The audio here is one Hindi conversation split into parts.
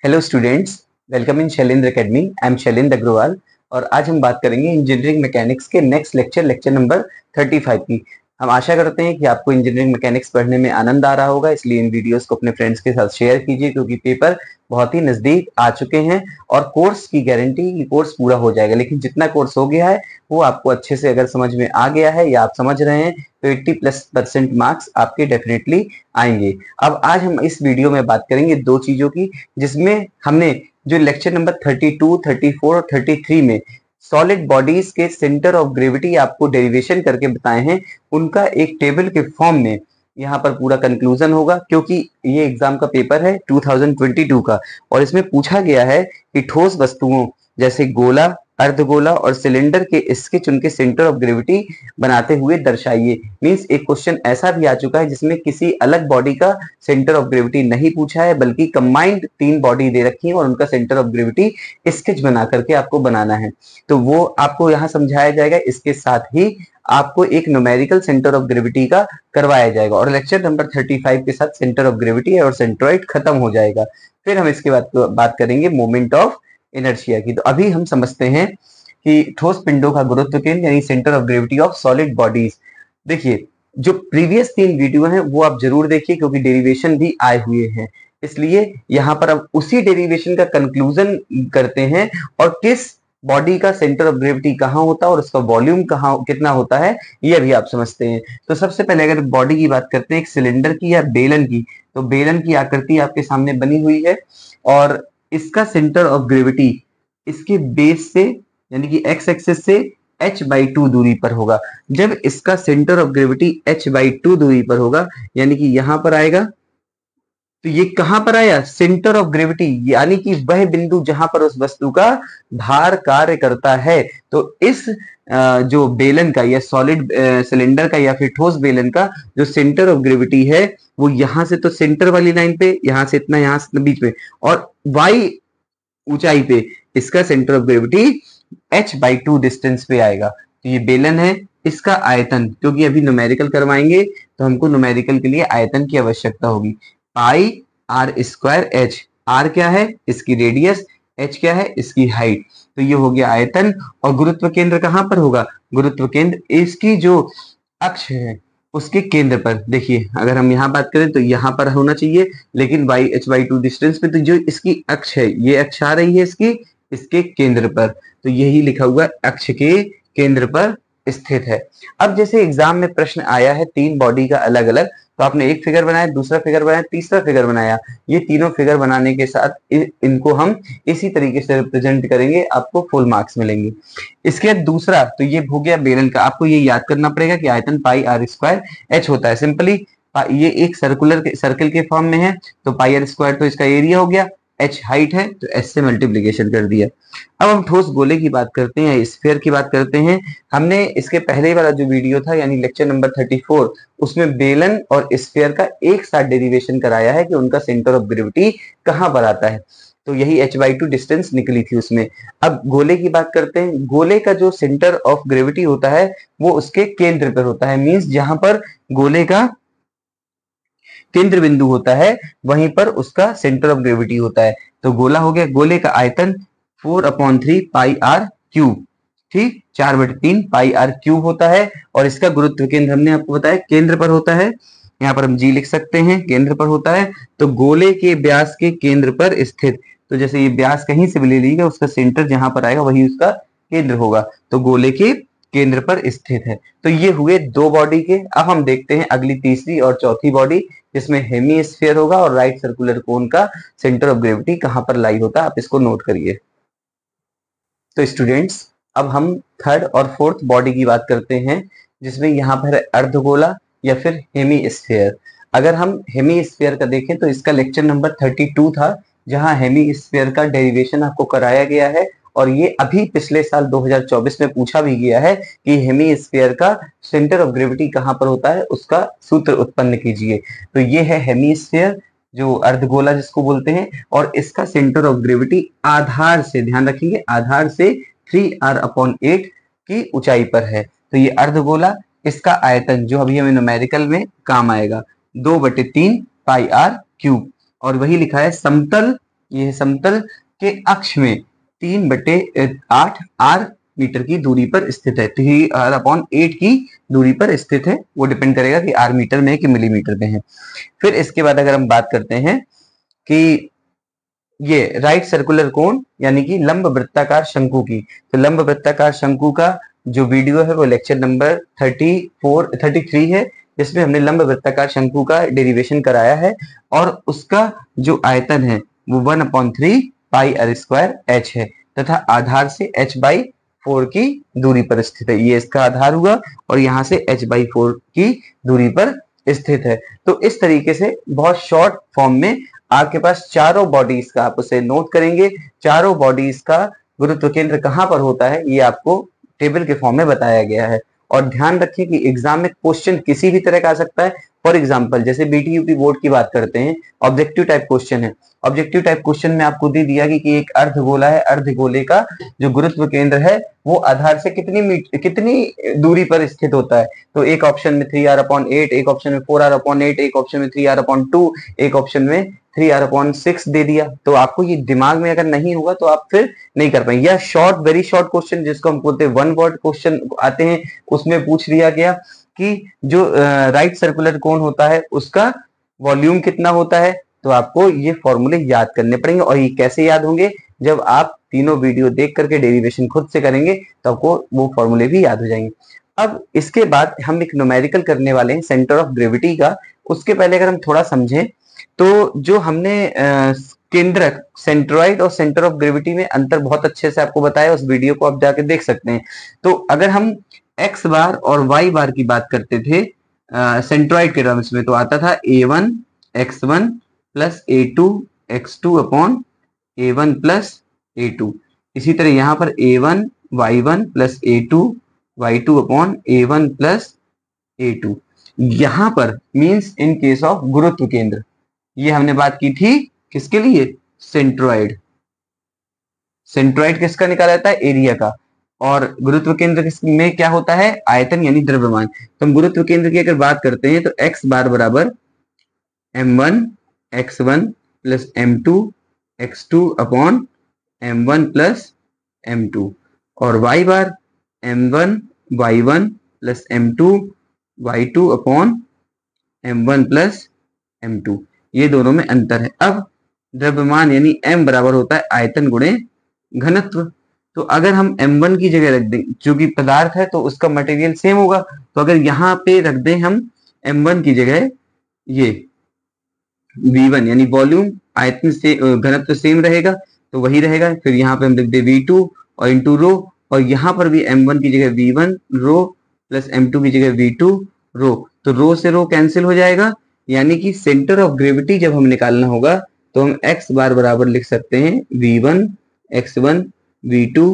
Hello students, welcome in Shailendra academy. I am Shailendra Agrawal और आज हम बात करेंगे इंजीनियरिंग मैकेनिक्स के नेक्स्ट लेक्चर नंबर 35 की। हम आशा करते हैं कि आपको इंजीनियरिंग मैकेनिक्स पढ़ने में आनंद आ रहा होगा, इसलिए इन वीडियोस को अपने फ्रेंड्स के साथ शेयर कीजिए क्योंकि पेपर बहुत ही नजदीक आ चुके हैं और कोर्स की गारंटी कि कोर्स पूरा हो जाएगा। लेकिन जितना कोर्स हो गया है वो आपको अच्छे से अगर समझ में आ गया है या आप समझ रहे हैं तो 80+% मार्क्स आपके डेफिनेटली आएंगे। अब आज हम इस वीडियो में बात करेंगे दो चीजों की, जिसमें हमने जो लेक्चर नंबर 32, 34 और 33 में सॉलिड बॉडीज के सेंटर ऑफ ग्रेविटी आपको डेरिवेशन करके बताए हैं, उनका एक टेबल के फॉर्म में यहाँ पर पूरा कंक्लूजन होगा, क्योंकि ये एग्जाम का पेपर है 2022 का और इसमें पूछा गया है कि ठोस वस्तुओं जैसे गोला, अर्धगोला और सिलेंडर के स्केच उनके सेंटर ऑफ ग्रेविटी बनाते हुए दर्शाइए। मींस एक क्वेश्चन ऐसा भी आ चुका है जिसमें किसी अलग बॉडी का सेंटर ऑफ ग्रेविटी नहीं पूछा है, बल्कि कंबाइंड 3 बॉडी दे रखी है और उनका सेंटर ऑफ ग्रेविटी स्केच बना करके आपको बनाना है। तो वो आपको यहाँ समझाया जाएगा, इसके साथ ही आपको एक न्यूमेरिकल सेंटर ऑफ ग्रेविटी का करवाया जाएगा और लेक्चर नंबर 35 के साथ सेंटर ऑफ ग्रेविटी और सेंट्रोइड खत्म हो जाएगा। फिर हम इसके बाद बात करेंगे मोमेंट ऑफ इनर्शिया की। तो अभी हम समझते हैं कि ठोस पिंडों का गुरुत्व केंद्र यानी centre of gravity of solid bodies. देखिए, जो प्रीवियस 3 वीडियो हैं वो आप जरूर देखिए क्योंकि डेरिवेशन भी आए हुए हैं, इसलिए यहाँ पर अब उसी डेरिवेशन का कंक्लूजन करते हैं और किस बॉडी का सेंटर ऑफ ग्रेविटी कहाँ होता है और उसका वॉल्यूम कहाँ कितना होता है ये अभी आप समझते हैं। तो सबसे पहले अगर बॉडी की बात करते हैं, एक सिलेंडर की या बेलन की, तो बेलन की आकृति आपके सामने बनी हुई है और इसका सेंटर ऑफ ग्रेविटी इसके बेस से यानी कि एक्स एक्सिस से h/2 दूरी पर होगा। जब इसका सेंटर ऑफ ग्रेविटी h/2 दूरी पर होगा यानी कि यहां पर आएगा, तो ये कहां पर आया? सेंटर ऑफ ग्रेविटी, यानी कि वह बिंदु जहां पर उस वस्तु का भार कार्य करता है। तो इस जो बेलन का या सॉलिड सिलेंडर का या फिर ठोस बेलन का जो सेंटर ऑफ ग्रेविटी है वो यहां से, तो सेंटर वाली लाइन पे यहां से इतना, यहां से बीच में, और y ऊंचाई पे इसका centre of gravity h/2 distance पे आएगा। तो ये बेलन है, इसका आयतन, क्योंकि अभी न्यूमेरिकल करवाएंगे तो हमको न्यूमेरिकल के लिए आयतन की आवश्यकता होगी। पाई आर स्क्वायर एच, आर क्या है? इसकी रेडियस, एच क्या है? इसकी हाइट। तो ये हो गया आयतन। और गुरुत्व केंद्र कहां पर होगा? गुरुत्व केंद्र इसकी जो अक्ष है उसके केंद्र पर। देखिए, अगर हम यहाँ बात करें तो यहाँ पर होना चाहिए, लेकिन h/2 डिस्टेंस पे, तो जो इसकी अक्ष है, ये अक्ष आ रही है इसके केंद्र पर, तो यही लिखा हुआ अक्ष के केंद्र पर स्थित है। अब जैसे एग्जाम में प्रश्न आया है 3 बॉडी का अलग अलग, तो आपने एक फिगर बनाया, दूसरा फिगर बनाया, तीसरा फिगर बनाया, ये तीनों फिगर बनाने के साथ इनको हम इसी तरीके से रिप्रेजेंट करेंगे, आपको फुल मार्क्स मिलेंगे। इसके बाद दूसरा, तो ये हो गया बेलन का। आपको ये याद करना पड़ेगा कि आयतन पाई आर स्क्वायर एच होता है। सिंपली ये एक सर्कल के फॉर्म में है, तो पाई आर स्क्वायर तो इसका एरिया हो गया, एच हाइट है तो एच से मल्टीप्लीकेशन कर दिया। अब हम ठोस गोले की बात करते हैं, स्फीयर की बात करते हैं। हमने इसके पहले वाला जो वीडियो था यानी लेक्चर नंबर 34, उसमें बेलन और स्फीयर का एक साथ डेरिवेशन कराया है कि उनका सेंटर ऑफ ग्रेविटी कहाँ पर आता है, तो यही h/2 डिस्टेंस निकली थी उसमें। अब गोले की बात करते हैं। गोले का जो सेंटर ऑफ ग्रेविटी होता है वो उसके केंद्र पर होता है। मींस जहां पर गोले का केंद्र बिंदु होता है वहीं पर उसका सेंटर ऑफ ग्रेविटी होता है। तो गोला हो गया, गोले का आयतन 4/3 पाई आर क्यूब, ठीक, 4/3 पाई आर क्यूब होता है। और इसका गुरुत्व केंद्र हमने आपको बताया केंद्र पर होता है, यहाँ पर हम जी लिख सकते हैं, केंद्र पर होता है। तो गोले के व्यास के केंद्र पर स्थित, तो जैसे ये व्यास कहीं से भी ले लीजिएगा, उसका सेंटर जहां पर आएगा वही उसका केंद्र होगा, तो गोले के केंद्र पर स्थित है। तो ये हुए 2 बॉडी के। अब हम देखते हैं अगली तीसरी और चौथी बॉडी, जिसमें हेमीस्फीयर होगा और राइट सर्कुलर कोन का सेंटर ऑफ ग्रेविटी कहां पर लाई होता है, आप इसको नोट करिए। तो स्टूडेंट्स, अब हम थर्ड और फोर्थ बॉडी की बात करते हैं, जिसमें यहाँ पर है अर्धगोला या फिर हेमीस्फीयर। अगर हम हेमीस्फीयर का देखें तो इसका लेक्चर नंबर 32 था, जहां हेमीस्फीयर का डेरिवेशन आपको कराया गया है और ये अभी पिछले साल 2024 में पूछा भी गया है कि हेमीस्फीयर का सेंटर ऑफ ग्रेविटी कहां पर होता है, उसका सूत्र उत्पन्न कीजिए। तो ये है हेमीस्फीयर, जो अर्धगोला जिसको बोलते हैं, और इसका सेंटर ऑफ ग्रेविटी आधार से, ध्यान रखिए, आधार से 3r/8 की ऊंचाई पर है। तो ये अर्धगोला, इसका आयतन जो अभी हमें न्यूमेरिकल में काम आएगा 2/3 पाई आर क्यूब, और वही लिखा है समतल ये है समतल के अक्ष में 3/8 आर मीटर की दूरी पर स्थित है। 3r/8 की दूरी पर स्थित है। वो डिपेंड करेगा कि आर मीटर में है कि मिलीमीटर में है। फिर इसके बाद अगर हम बात करते हैं कि ये राइट सर्कुलर कोन यानी कि लंब वृत्ताकार शंकु की, तो लंब वृत्ताकार शंकु का जो वीडियो है वो लेक्चर नंबर 33 है, जिसमें हमने लंब वृत्ताकार शंकु का डेरिवेशन कराया है और उसका जो आयतन है वो 1/3 पाई r स्क्वायर h है तथा आधार से h/4 की दूरी पर स्थित है। ये इसका आधार हुआ और यहाँ से h/4 की दूरी पर स्थित है। तो इस तरीके से बहुत शॉर्ट फॉर्म में आपके पास चारों बॉडीज का, आप उसे नोट करेंगे, चारों बॉडीज का गुरुत्व केंद्र कहाँ पर होता है ये आपको टेबल के फॉर्म में बताया गया है। और ध्यान रखें कि एग्जाम में क्वेश्चन किसी भी तरह का आ सकता है। फॉर एग्जांपल जैसे बीटीयूपी बोर्ड की बात करते हैं, ऑब्जेक्टिव टाइप क्वेश्चन है। ऑब्जेक्टिव टाइप क्वेश्चन में आपको दे दिया कि एक अर्धगोला है, अर्धगोले का जो गुरुत्व केंद्र है वो आधार से कितनी दूरी पर स्थित होता है। तो एक ऑप्शन में 3r/8, एक ऑप्शन में 4r/8, एक ऑप्शन में 3r/2, एक ऑप्शन में 3r/6 दे दिया। तो आपको ये दिमाग में अगर नहीं होगा तो आप फिर नहीं कर पाएंगे। या शॉर्ट, वेरी शॉर्ट क्वेश्चन जिसको हम बोलते हैं वन वर्ड क्वेश्चन आते हैं, उसमें पूछ लिया गया कि जो राइट सर्कुलर कोन होता है उसका वॉल्यूम कितना होता है। तो आपको ये फॉर्मूले याद करने पड़ेंगे। और ये कैसे याद होंगे, जब आप तीनों वीडियो देख करके डेरिवेशन खुद से करेंगे तो आपको वो फॉर्मूले भी याद हो जाएंगे। अब इसके बाद हम एक न्यूमेरिकल करने वाले हैं सेंटर ऑफ ग्रेविटी का। उसके पहले अगर हम थोड़ा समझें तो जो हमने केंद्रक, सेंट्रॉइड और सेंटर ऑफ ग्रेविटी में अंतर बहुत अच्छे से आपको बताया, उस वीडियो को आप जाके देख सकते हैं। तो अगर हम एक्स बार और वाई बार की बात करते थे सेंट्रॉइड के टर्म्स में, तो आता था a1 x1 plus a2 x2 upon a1 plus a2। इसी तरह यहाँ पर a1 y1 plus a2 y2 upon a1 plus a2। यहाँ पर मीन्स इन केस ऑफ गुरुत्व केंद्र, ये हमने बात की थी किसके लिए, सेंट्रॉइड। सेंट्रॉइड किसका निकाला जाता है, एरिया का। और गुरुत्व केंद्र में क्या होता है, आयतन यानी द्रव्यमान। तो हम गुरुत्व केंद्र की अगर बात करते हैं तो x बार बराबर m1 x1 plus m2 x2 upon m1 plus m2 और y बार m1 y1 plus m2 y2 upon m1 plus m2। ये दोनों में अंतर है। अब द्रव्यमान यानी m बराबर होता है आयतन गुणे घनत्व। तो अगर हम m1 की जगह रख दें, जो कि पदार्थ है तो उसका मटेरियल सेम होगा, तो अगर यहाँ पे रख दें हम m1 की जगह ये v1 यानी वॉल्यूम, आयतन से घनत्व सेम रहेगा तो वही रहेगा। फिर यहाँ पे हम लिख दे v2 और इंटू रो, और यहाँ पर भी m1 की जगह v1 रो प्लस m2 की जगह v2 रो, तो रो से रो कैंसिल हो जाएगा। यानी कि सेंटर ऑफ ग्रेविटी जब हम निकालना होगा तो हम x बार बराबर लिख सकते हैं v1 x1 v2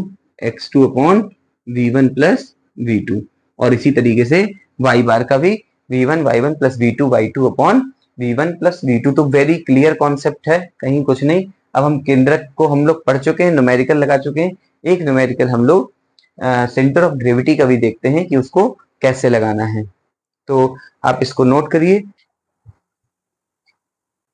x2 upon v1 plus v2। और इसी तरीके से y बार का भी v1 y1 plus v2 y2 upon v1 plus v2। तो वेरी क्लियर कॉन्सेप्ट है, कहीं कुछ नहीं। अब हम केंद्रक को हम लोग पढ़ चुके हैं, न्यूमेरिकल लगा चुके हैं। एक न्यूमेरिकल हम लोग सेंटर ऑफ ग्रेविटी का भी देखते हैं कि उसको कैसे लगाना है। तो आप इसको नोट करिए।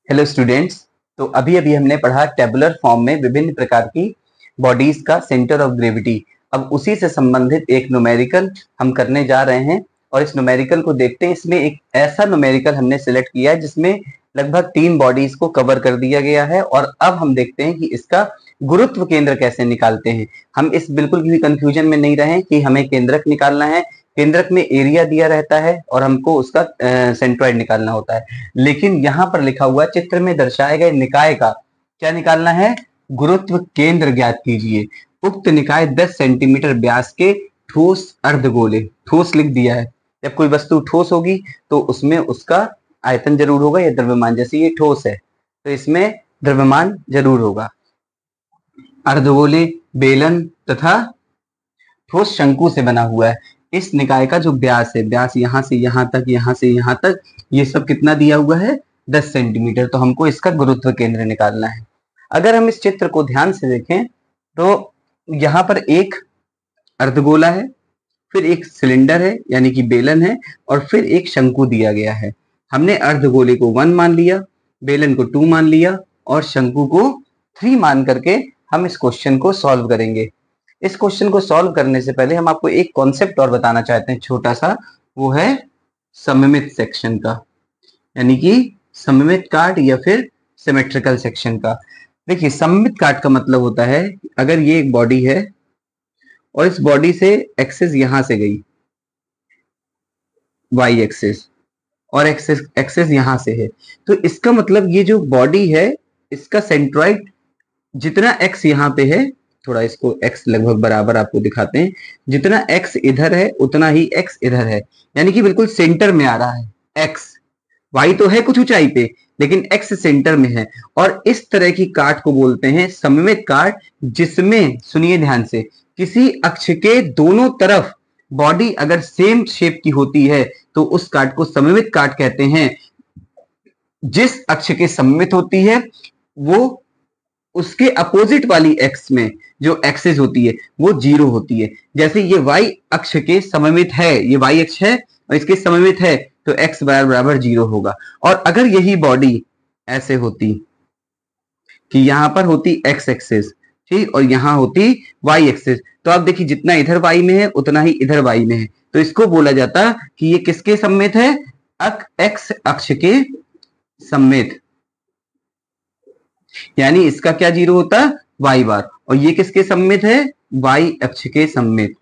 हेलो स्टूडेंट्स, तो अभी अभी हमने पढ़ा टेबुलर फॉर्म में विभिन्न प्रकार की बॉडीज का सेंटर ऑफ ग्रेविटी। अब उसी से संबंधित एक न्यूमेरिकल हम करने जा रहे हैं और इस न्यूमेरिकल को देखते हैं। इसमें एक ऐसा न्यूमेरिकल हमने सिलेक्ट किया है जिसमें लगभग 3 बॉडीज को कवर कर दिया गया है। और अब हम देखते हैं कि इसका गुरुत्व केंद्र कैसे निकालते हैं। हम इस बिल्कुल भी कंफ्यूजन में नहीं रहे कि हमें केंद्रक निकालना है। केंद्रक में एरिया दिया रहता है और हमको उसका सेंट्रॉइड निकालना होता है। लेकिन यहाँ पर लिखा हुआ चित्र में दर्शाए गए निकाय का क्या निकालना है, गुरुत्व केंद्र ज्ञात कीजिए। उक्त निकाय 10 सेंटीमीटर व्यास के ठोस अर्धगोले, ठोस लिख दिया है। जब कोई वस्तु ठोस होगी तो उसमें उसका आयतन जरूर होगा या द्रव्यमान। जैसे ये ठोस है तो इसमें द्रव्यमान जरूर होगा। अर्धगोले, बेलन तथा ठोस शंकु से बना हुआ है। इस निकाय का जो व्यास है, व्यास यहाँ से यहाँ तक, यहाँ से यहाँ तक, ये सब कितना दिया हुआ है, 10 सेंटीमीटर। तो हमको इसका गुरुत्व केंद्र निकालना है। अगर हम इस चित्र को ध्यान से देखें तो यहाँ पर एक अर्धगोला है, फिर एक सिलेंडर है यानी कि बेलन है, और फिर एक शंकु दिया गया है। हमने अर्धगोले को 1 मान लिया, बेलन को 2 मान लिया और शंकु को 3 मान करके हम इस क्वेश्चन को सॉल्व करेंगे। इस क्वेश्चन को सॉल्व करने से पहले हम आपको एक कॉन्सेप्ट और बताना चाहते हैं छोटा सा, वो है सममित सेक्शन का, यानी कि सममित काट या फिर सिमेट्रिकल सेक्शन का। देखिए सममित काट का मतलब होता है अगर ये एक बॉडी है और इस बॉडी से एक्सिस यहां से गई, वाई एक्सिस, और एक्सिस एक्सिस यहां से है, तो इसका मतलब ये जो बॉडी है इसका सेंट्रॉइड जितना एक्स यहाँ पे है, थोड़ा इसको एक्स लगभग बराबर आपको दिखाते हैं, जितना एक्स इधर है उतना ही एक्स इधर है, यानी कि बिल्कुल सेंटर में आ रहा है एक्स। वाई तो है कुछ ऊंचाई पे, लेकिन एक्स सेंटर में है, और इस तरह की काट को बोलते हैं सममित काट, जिसमें सुनिए ध्यान से, किसी अक्ष के दोनों तरफ बॉडी अगर सेम शेप की होती है तो उस काट को सममित काट कहते हैं। जिस अक्ष के सममित होती है वो उसके अपोजिट वाली एक्स में जो एक्सिस होती है वो 0 होती है। जैसे ये वाई अक्ष के सममित है, ये वाई अक्ष है और इसके सममित है, तो एक्स बराबर 0 होगा। और अगर यही बॉडी ऐसे होती कि यहां पर होती एक्स एक्सिस, ठीक, और यहां होती वाई एक्सिस, तो आप देखिए जितना इधर वाई में है उतना ही इधर वाई में है, तो इसको बोला जाता कि ये किसके सममित है, एक्स अक्ष के सममित, यानी इसका क्या 0 होता, वाई बार, और ये किसके सममित है, वाई अक्ष के सममित।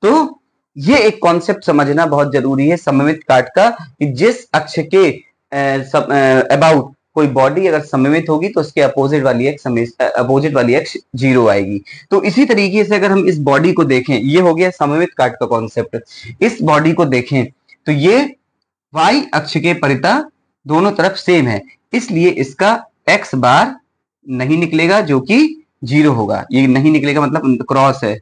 तो ये एक कॉन्सेप्ट समझना बहुत जरूरी है सममित काट का, कि जिस अक्ष के अबाउट कोई बॉडी अगर सममित होगी तो उसके अपोजिट वाली एक्स 0 आएगी। तो इसी तरीके से अगर हम इस बॉडी को देखें, ये हो गया सममित काट का कॉन्सेप्ट। इस बॉडी को देखें तो ये वाई अक्ष के परिता दोनों तरफ सेम है, इसलिए इसका एक्स बार नहीं निकलेगा जो कि 0 होगा। ये नहीं निकलेगा मतलब क्रॉस है,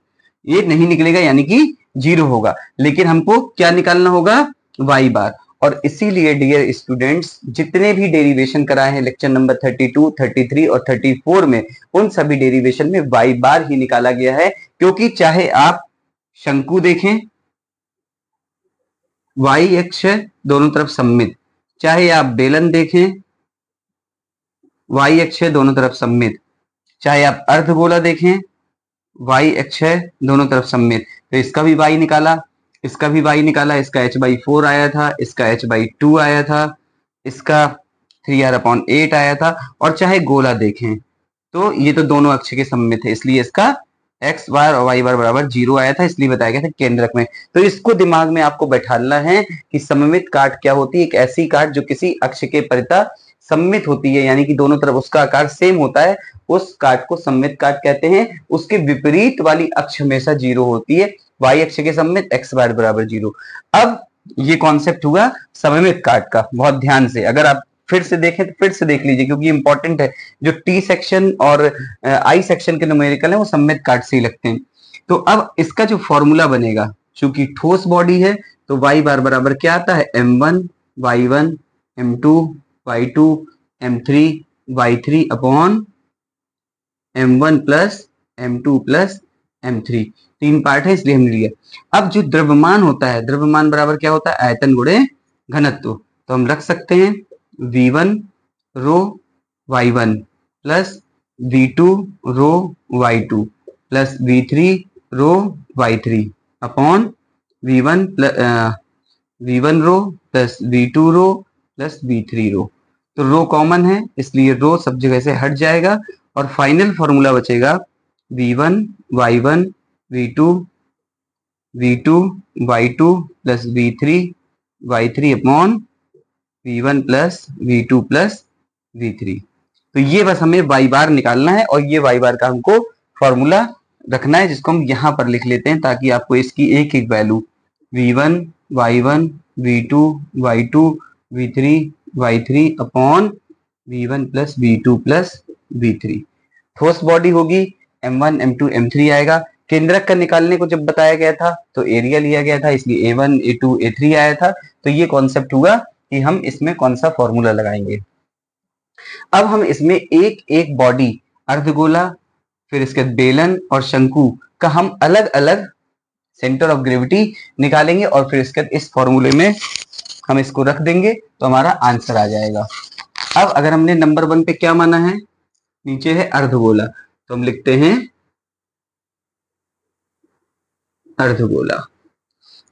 ये नहीं निकलेगा यानी कि 0 होगा, लेकिन हमको क्या निकालना होगा, वाई बार। और इसीलिए डियर स्टूडेंट्स जितने भी डेरिवेशन कराए हैं लेक्चर नंबर 32, 33 और 34 में, उन सभी डेरिवेशन में वाई बार ही निकाला गया है, क्योंकि चाहे आप शंकु देखें, वाई अक्ष दोनों तरफ सममित, चाहे आप बेलन देखें, वाई अक्ष दोनों तरफ सममित, चाहे आप अर्धगोला देखें, वाई अक्ष दोनों तरफ सममित, तो इसका भी वाई निकाला, इसका भी वाई निकाला, इसका h/4 आया था, इसका h/2 आया था, इसका 3r/8 आया था। और चाहे गोला देखें तो ये तो दोनों अक्ष के सममित है, इसलिए इसका एक्स बार और वाई बार बराबर 0 आया था, इसलिए बताया गया था केंद्रक में। तो इसको दिमाग में आपको बैठाना है कि सममित काट क्या होती है, एक ऐसी काट जो किसी अक्ष के परिता सममित होती है, यानी कि दोनों तरफ उसका आकार सेम होता है, उस काट को सममित काट कहते हैं। उसके विपरीत वाली अक्ष हमेशा 0 होती है, वाई अक्ष के सममित एक्स बार बराबर 0। अब ये कॉन्सेप्ट हुआ सममित काट का, बहुत ध्यान से अगर आप फिर से देखें तो फिर से देख लीजिए, क्योंकि इंपॉर्टेंट है। जो टी सेक्शन और आई सेक्शन के न्यूमेरिकल है वो सममित काट से ही लगते हैं। तो अब इसका जो फॉर्मूला बनेगा, चूंकि ठोस बॉडी है तो वाई बार बराबर क्या आता है, m1 y1 m2 y2 m3 y3 upon m1 plus m2 plus m3। 3 part है इसलिए हमने लिया। अब जो द्रव्यमान होता है, द्रव्यमान बराबर क्या होता है, आयतन गुणे घनत्व, तो हम रख सकते हैं v1 रो y1 प्लस v2 रो y2 प्लस v3 रो y3 अपॉन v1 रो प्लस v2 रो प्लस v3 रो। तो रो कॉमन है इसलिए रो सब जगह से हट जाएगा और फाइनल फॉर्मूला बचेगा v1 y1 v2 y2 plus v3 y3 upon v1 plus v2 plus v3। तो ये बस हमें वाई बार निकालना है और ये वाई बार का हमको फॉर्मूला रखना है, जिसको हम यहाँ पर लिख लेते हैं ताकि आपको इसकी एक एक value v1 y1 v2 y2 v3 y3 upon v1 plus v2 plus v3। ठोस बॉडी होगी m1 m2 m3 आएगा। केंद्रक का निकालने को जब बताया गया था तो एरिया लिया गया था, इसलिए a1 a2 a3 आया था। तो ये कॉन्सेप्ट हुआ कि हम इसमें कौन सा फॉर्मूला लगाएंगे। अब हम इसमें एक एक बॉडी, अर्धगोला, फिर इसके बेलन और शंकु का हम अलग अलग सेंटर ऑफ ग्रेविटी निकालेंगे और फिर इसके इस फॉर्मूले में हम इसको रख देंगे तो हमारा आंसर आ जाएगा। अब अगर हमने नंबर 1 पे क्या माना है, नीचे है अर्धगोला, तो हम लिखते हैं अर्धगोला।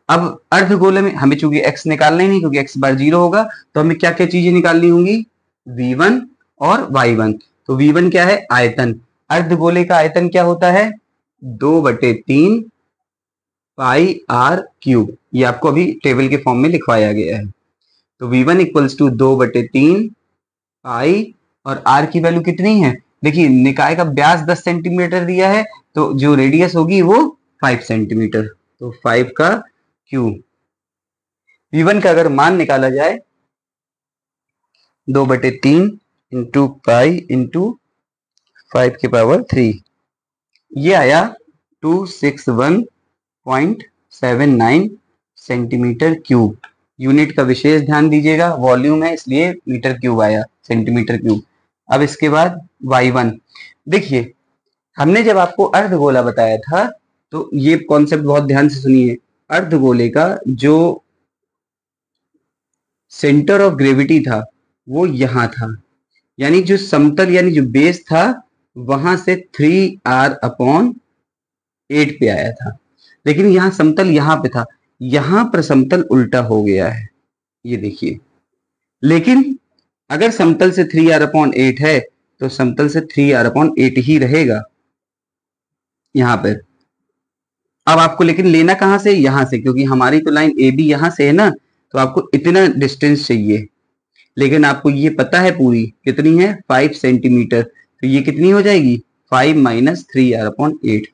अब अर्धगोले में हमें चूंकि x निकालना ही नहीं, क्योंकि x बार 0 होगा, तो हमें क्या क्या चीजें निकालनी होंगी, v1 और y1। तो v1 क्या है, आयतन। अर्धगोले का आयतन क्या होता है, 2/3 पाई आर क्यूब। ये आपको अभी टेबल के फॉर्म में लिखवाया गया है। तो v1 इक्वल्स टू 2/3 पाई, और r की वैल्यू कितनी है, देखिए निकाय का व्यास 10 सेंटीमीटर दिया है, तो जो रेडियस होगी वो 5 सेंटीमीटर, तो 5 का क्यूब। v1 का अगर मान निकाला जाए 2/3 इंटू पाई इंटू 5 की पावर 3, ये आया 261.79 सेंटीमीटर क्यूब। यूनिट का विशेष ध्यान दीजिएगा, वॉल्यूम है इसलिए मीटर क्यूब आया, सेंटीमीटर क्यूब। अब इसके बाद y1, देखिए हमने जब आपको अर्धगोला बताया था, तो ये कॉन्सेप्ट बहुत ध्यान से सुनिए। अर्धगोले का जो सेंटर ऑफ ग्रेविटी था वो यहां था, यानी जो समतल यानी जो बेस था वहां से 3r/8 पे आया था, लेकिन यहाँ समतल यहाँ पे था, यहां पर समतल उल्टा हो गया है, ये देखिए। लेकिन अगर समतल से 3r/8 है तो समतल से 3r/8 ही रहेगा यहां पर। अब आपको लेकिन लेना कहां से, यहां से, क्योंकि हमारी तो लाइन ए बी यहां से है ना, तो आपको इतना डिस्टेंस चाहिए, लेकिन आपको ये पता है पूरी कितनी है, 5 सेंटीमीटर, तो ये कितनी हो जाएगी, 5 माइनस 3r/8।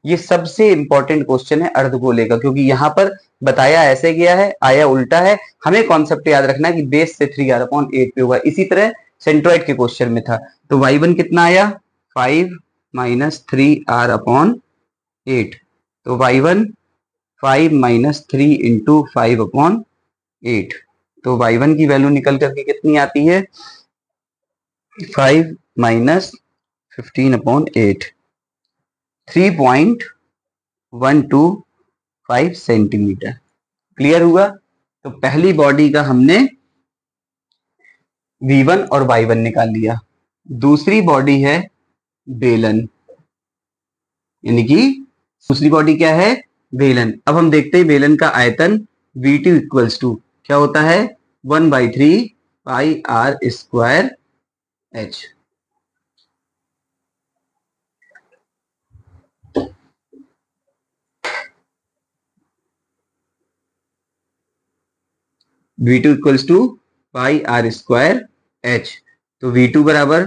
ये सबसे इंपॉर्टेंट क्वेश्चन है अर्धगोले का, क्योंकि यहाँ पर बताया ऐसे गया है, आया उल्टा है। हमें कॉन्सेप्ट याद रखना है कि बेस से 3r/8 पे होगा। इसी तरह सेंट्रोइड के क्वेश्चन में था, तो y1 कितना आया, 5 माइनस 3r/8, तो y1 5 माइनस 3 इंटू 5/8, तो y1 की वैल्यू निकल करके कितनी आती है, 5 माइनस 15/8, 3.125 सेंटीमीटर। क्लियर हुआ। तो पहली बॉडी का हमने v1 और y1 निकाल लिया। दूसरी बॉडी है बेलन, यानी कि दूसरी बॉडी क्या है, बेलन। अब हम देखते हैं बेलन का आयतन v2 इक्वल्स टू क्या होता है, 1/3 pi are square H. v2 equals to pi are square H, तो v2 बराबर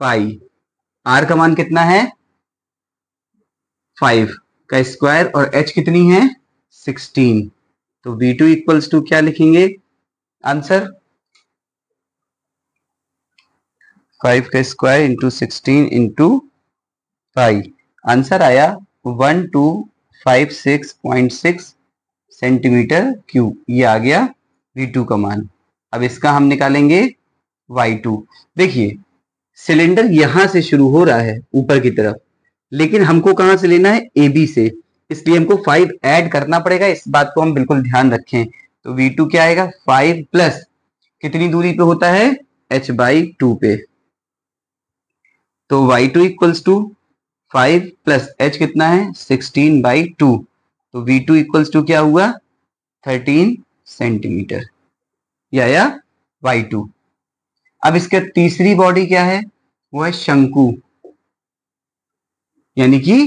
पाई, आर का मान कितना है, 5 का स्क्वायर, और h कितनी है, 16, तो v2 इक्वल्स टू क्या लिखेंगे आंसर, 5 का square into 16 into pi, answer आया 1256.6 सेंटीमीटर क्यूब। ये आ गया v2 का मान। अब इसका हम निकालेंगे y2। देखिए सिलेंडर यहां से शुरू हो रहा है ऊपर की तरफ, लेकिन हमको कहां से लेना है, ए बी से, इसलिए हमको 5 ऐड करना पड़ेगा, इस बात को हम बिल्कुल ध्यान रखें। तो v2 क्या आएगा, 5 प्लस कितनी दूरी पे होता है, h/2 पे, तो y2 equals to 5 plus h कितना है, 16/2, तो v2 इक्वल्स टू क्या हुआ, 13 सेंटीमीटर। यह आया y2। अब इसका तीसरी बॉडी क्या है, वो है शंकु, यानी कि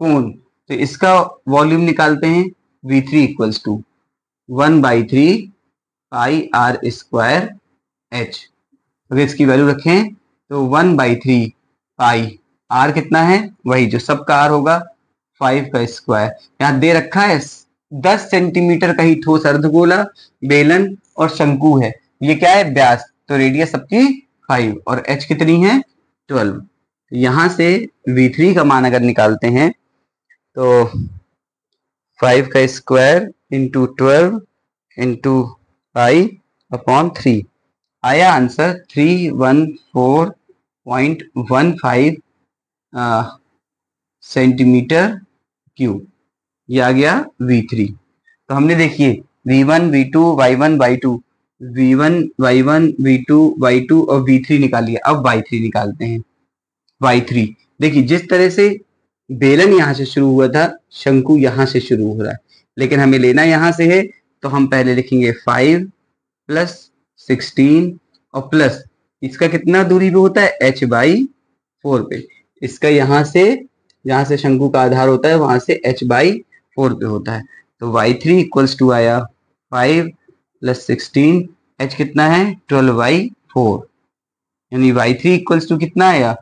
कोन, तो इसका वॉल्यूम निकालते हैं, v3 equals to 1/3 pi are square h. अगर इसकी वैल्यू रखें तो 1/3 पाई, आर कितना है, वही जो सबका आर होगा, 5 का स्क्वायर। यहाँ दे रखा है 10 सेंटीमीटर का ही ठोस अर्धगोला, बेलन और शंकु है। ये क्या है, व्यास, तो रेडियस सबकी 5 और h कितनी है, 12। यहां से v3 का मान अगर निकालते हैं तो 5 का square into 12 into pi upon 3, आया आंसर 314.15 सेंटीमीटर क्यूब। ये आ गया v3। तो हमने देखिए v1 v2 y1 y2, v1 y1 v2 y2 और v3 निकाल लिया। अब y3 निकालते हैं। y3। देखिए जिस तरह से बेलन यहां से शुरू हुआ था, शंकु यहां से शुरू हो रहा है, लेकिन हमें लेना यहां से है, तो हम पहले लिखेंगे 5 प्लस 16 और प्लस इसका कितना दूरी पे होता है, h/4 पे। इसका यहां से शंकु का आधार होता है, वहां से h/4 पे होता है। तो y3 इक्वल्स टू आया 5 प्लस 16, h कितना है 12/4, यानी y3 इक्वल्स टू कितना आया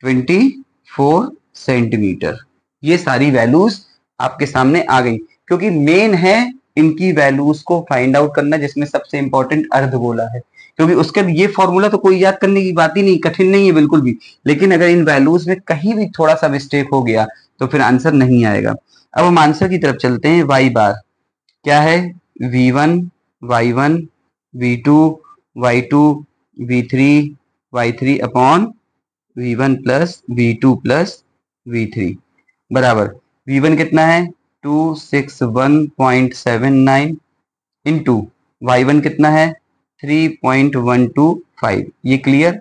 24 सेंटीमीटर। ये सारी वैल्यूज आपके सामने आ गई, क्योंकि मेन है इनकी वैल्यूज को फाइंड आउट करना, जिसमें सबसे इंपॉर्टेंट अर्धगोला है, क्योंकि उसका ये फॉर्मूला तो कोई याद करने की बात ही नहीं, कठिन नहीं है बिल्कुल भी, लेकिन अगर इन वैल्यूज में कहीं भी थोड़ा सा मिस्टेक हो गया तो फिर आंसर नहीं आएगा। अब हम आंसर की तरफ चलते हैं। y बार क्या है, v1 y1 v2 y2 v3 y3 upon v1 plus v2 plus v3 बराबर v1 कितना है 261.79 इंटू y1 कितना है 3.125, ये क्लियर,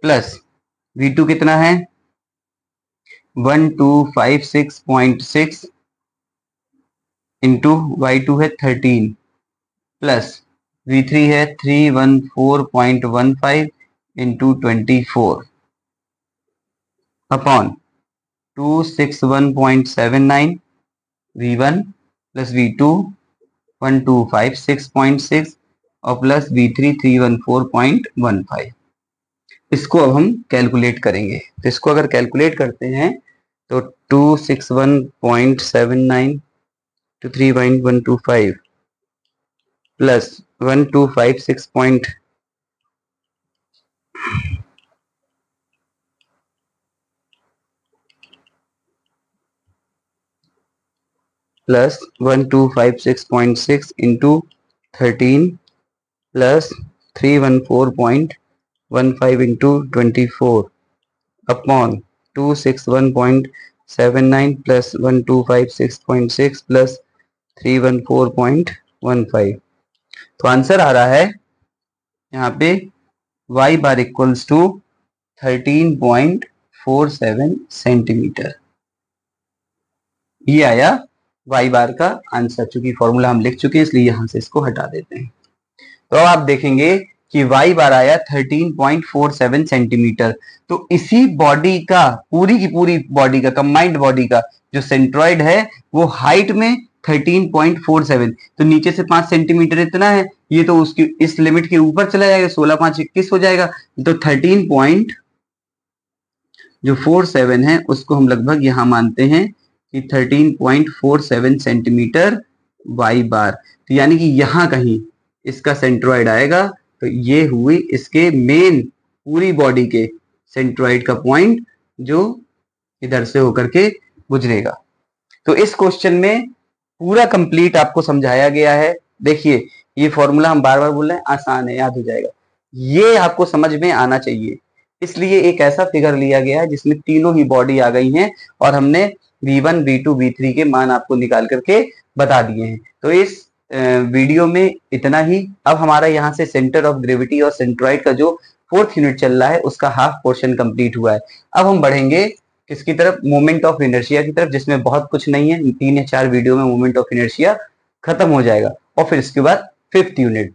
प्लस v2 कितना है 1256.6 इंटू y2 है 13 प्लस v3 है 314.15 into 24 upon 261.79 v1 plus v2 1256.6 और प्लस v3 314.15। इसको अब हम कैलकुलेट करेंगे, तो इसको अगर कैलकुलेट करते हैं तो 261.79 to 3.125 plus 1256 plus 1256.6 into 13 plus 314.15 into 24 upon 261.79 plus 1256.6 plus 314.15। तो आंसर आ रहा है यहाँ पे y bar equals to 13.47 centimetre. ये आया y बार का आंसर। चूंकि फॉर्मूला हम लिख चुके हैं इसलिए यहां से इसको हटा देते हैं। तो अब आप देखेंगे कि y बार आया 13.47 सेंटीमीटर। तो इसी बॉडी का, पूरी की पूरी बॉडी का, कंबाइंड बॉडी का जो सेंट्रॉइड है वो हाइट में 13.47, तो नीचे से 5 सेंटीमीटर इतना है, ये तो उसकी इस लिमिट के ऊपर चला जाएगा, 16 5 21 हो जाएगा। तो 13.47 है उसको हम लगभग यहां मानते हैं कि 13.47 सेंटीमीटर y बार। तो यानी कि यहां कहीं इसका सेंट्रॉइड आएगा, तो ये हुई इसके मेन पूरी बॉडी के सेंट्रॉइड का पॉइंट जो इधर से होकर के गुजरेगा। तो इस क्वेश्चन में पूरा कंप्लीट आपको समझाया गया है। देखिए ये फॉर्मूला हम बार बार बोल रहे हैं, आसान है, याद हो जाएगा, ये आपको समझ में आना चाहिए। इसलिए एक ऐसा फिगर लिया गया है जिसमें तीनों ही बॉडी आ गई हैं और हमने v1 v2 v3 के मान आपको निकाल करके बता दिए हैं। तो इस वीडियो में इतना ही। अब हमारा यहाँ से सेंटर ऑफ ग्रेविटी और सेंट्रॉइड का जो 4th यूनिट चल रहा है उसका हाफ पोर्शन कंप्लीट हुआ है। अब हम बढ़ेंगे किसकी तरफ, मोमेंट ऑफ इनर्शिया की तरफ, जिसमें बहुत कुछ नहीं है, 3 या 4 वीडियो में मोमेंट ऑफ इनर्शिया खत्म हो जाएगा। और फिर इसके बाद 5th यूनिट,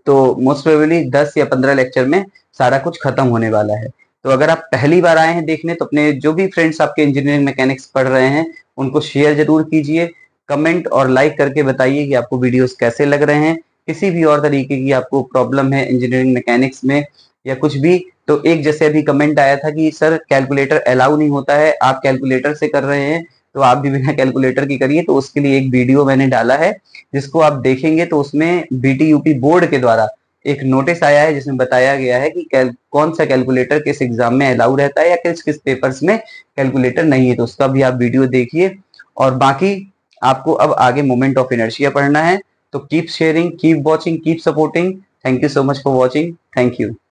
तो मोस्ट प्रोबेबली 10 या 15 लेक्चर में सारा कुछ खत्म होने वाला है। तो अगर आप पहली बार आए हैं देखने, तो अपने जो भी फ्रेंड्स आपके इंजीनियरिंग मैकेनिक्स पढ़ रहे हैं उनको शेयर जरूर कीजिए, कमेंट और लाइक करके बताइए कि आपको वीडियोस कैसे लग रहे हैं। किसी भी और तरीके की आपको प्रॉब्लम है इंजीनियरिंग मैकेनिक्स में या कुछ भी, तो एक जैसे अभी कमेंट आया था कि सर कैलकुलेटर अलाउ नहीं होता है, आप कैलकुलेटर से कर रहे हैं, तो आप भी बिना कैलकुलेटर की करिए। तो उसके लिए एक वीडियो मैंने डाला है जिसको आप देखेंगे, तो उसमें बीटीयूपी बोर्ड के द्वारा एक नोटिस आया है जिसमें बताया गया है कि कौन सा कैलकुलेटर किस एग्जाम में अलाउ रहता है या किस किस पेपर्स में कैलकुलेटर नहीं है। तो उसका भी आप वीडियो देखिए। और बाकी आपको अब आगे मोमेंट ऑफ इनर्शिया पढ़ना है। तो keep sharing, keep watching, keep supporting. Thank you so much for watching. Thank you.